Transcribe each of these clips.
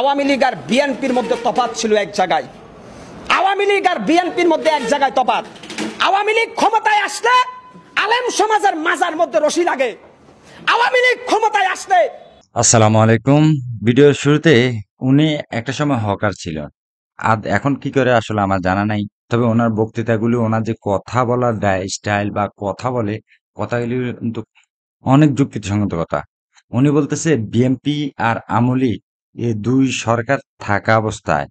আওয়ামী লীগ আর বিএনপির মধ্যে তফাৎ ছিল এক জায়গায়। আওয়ামী লীগ আর বিএনপির মধ্যে এক জায়গায় তফাৎ। আওয়ামী লীগ ক্ষমতায় আসলে আলেম সমাজের মাজার মধ্যে রশি লাগে। আওয়ামী লীগ ক্ষমতায় আসলে। আসসালামু আলাইকুম। ভিডিওর শুরুতে উনি একটা সময় হকার ছিল, আর এখন কি করে আসলে আমার জানা নাই। তবে ওনার বক্তৃতাগুলি, ওনার যে কথা বলার স্টাইল বা কথা বলে, কথাগুলি কিন্তু অনেক যুক্তিসঙ্গত কথা। উনি বলতেছে বিএনপি আর আওয়ামী লীগ এই দুই সরকার থাকা অবস্থায়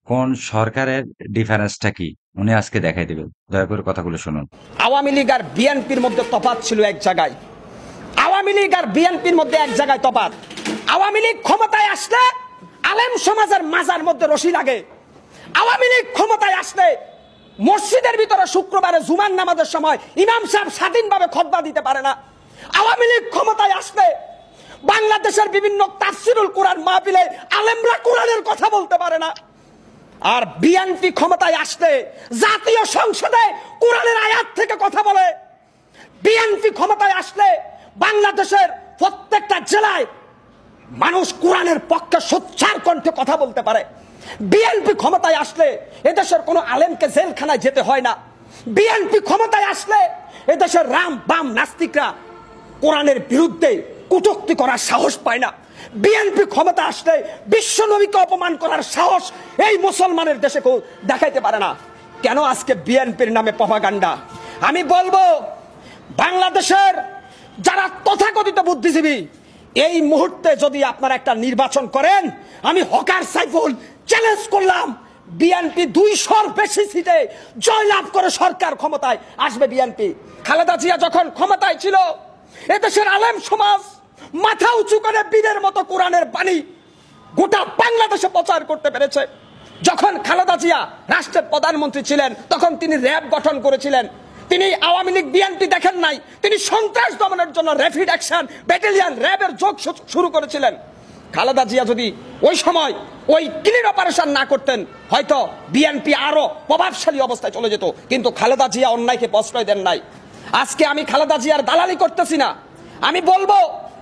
কোন সরকারের ডিফারেন্সটা কি উনি আজকে দেখাই দেবেন। দয়া করে কথাগুলো শুনুন। আওয়ামী লীগ আর বিএনপির মধ্যে তফাৎ ছিল এক জায়গায়। আওয়ামী লীগ আর বিএনপির মধ্যে এক জায়গায় তফাৎ। আওয়ামী লীগ ক্ষমতায় আসলে আলেম সমাজের মাজার মধ্যে রশি লাগে। আওয়ামী লীগ ক্ষমতায় আসলে মসজিদের ভিতরে শুক্রবারে জুমার নামাজের সময় ইমাম সাহেব স্বাধীনভাবে খুতবা দিতে পারে না। আওয়ামী লীগ ক্ষমতায় আসলে বাংলাদেশের বিভিন্ন তাফসিরুল কোরআন মাহফিলে আলেমরা কোরআনের কথা বলতে পারে না। আর বিএনপি ক্ষমতায় আসলে জাতীয় সংসদে কোরআনের আয়াত থেকে কথা বলে। বিএনপি ক্ষমতায় আসলে বাংলাদেশের প্রত্যেকটা জেলায় মানুষ কোরআনের পক্ষে সোচ্চার কণ্ঠে কথা বলতে পারে। বিএনপি ক্ষমতায় আসলে এদেশের কোনো আলেমকে জেলখানায় যেতে হয় না। বিএনপি ক্ষমতায় আসলে এদেশের রাম বাম নাস্তিকরা কোরআনের বিরুদ্ধে কটূক্তি করার সাহস পায় না। বিএনপি ক্ষমতা আসলে বিশ্ব নবীকে অপমান করার সাহস এই মুসলমানের দেশে কেউ দেখাইতে পারে না। কেন আজকে বিএনপির নামে প্রপাগান্ডা? আমি বলবো, বাংলাদেশের যারা তথাকথিত বুদ্ধিজীবী, এই মুহূর্তে যদি আপনারা একটা নির্বাচন করেন, আমি হকার সাইফুল চ্যালেঞ্জ করলাম, বিএনপি 200-র বেশি সিটে জয়লাভ করে সরকার ক্ষমতায় আসবে। বিএনপি খালেদা জিয়া যখন ক্ষমতায় ছিল, এদেশের আলেম সমাজ মাথা উঁচু করে বীরের মতো কোরআনের বাণী গোটা বাংলাদেশে প্রচার করতে পেরেছে। যখন খালেদা জিয়া রাষ্ট্রের প্রধানমন্ত্রী ছিলেন, তখন তিনি র্যাব গঠন করেছিলেন। তিনি আওয়ামী লীগ বিএনপি দেখেন নাই, তিনি সন্ত্রাস দমনের জন্য র্যাপিড অ্যাকশন ব্যাটালিয়ন র্যাবের যোগ শুরু করেছিলেন। খালেদা জিয়া যদি ওই সময় ওই ক্লিন অপারেশন না করতেন, হয়তো বিএনপি আরো প্রভাবশালী অবস্থায় চলে যেত। কিন্তু খালেদা জিয়া অন্যায়কে প্রশ্রয় দেন নাই। আজকে আমি খালেদা জিয়ার দালালি করতেছি না। আমি বলবো,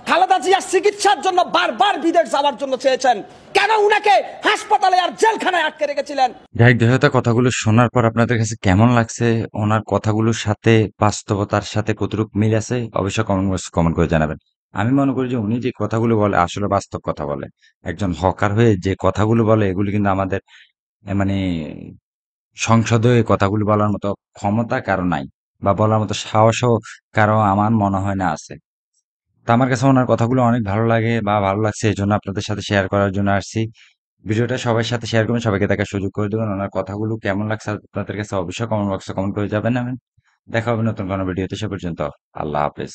খালেদা জিয়ার চিকিৎসার জন্য বারবার বিদেশ যাওয়ার জন্য চেয়েছেন, কেন উনাকে হাসপাতালে আর জেলখানায় আটকে রেখেছিলেন? যাই হোক, কথাগুলো শোনার পর আপনাদের কাছে কেমন লাগছে, ওনার কথাগুলোর সাথে বাস্তবতার সাথে কতটুকু মিল আছে, অবশ্যই কমেন্ট করে জানাবেন। আমি মনে করি যে উনি যে কথাগুলো বলে আসলে বাস্তব কথা বলে। একজন হকার হয়ে যে কথাগুলো বলে, এগুলি কিন্তু আমাদের মানে সংসদে এই কথাগুলো বলার মতো ক্ষমতা কারো নাই, বা বলার মতো সাহসও কারো আমার মনে হয় না আছে। তো আমার কাছে ওনার কথাগুলো অনেক ভালো লাগে বা ভালো লাগছে, এই জন্য আপনাদের সাথে শেয়ার করার জন্য আসছি। ভিডিওটা সবার সাথে শেয়ার করবেন, সবাইকে দেখার সুযোগ করে দেবেন। ওনার কথাগুলো কেমন লাগছে আপনাদের কাছে অবশ্যই কমেন্ট বক্সে কমেন্ট করে যাবেন। দেখা হবে নতুন কোনো ভিডিওতে। সে পর্যন্ত আল্লাহ হাফেজ।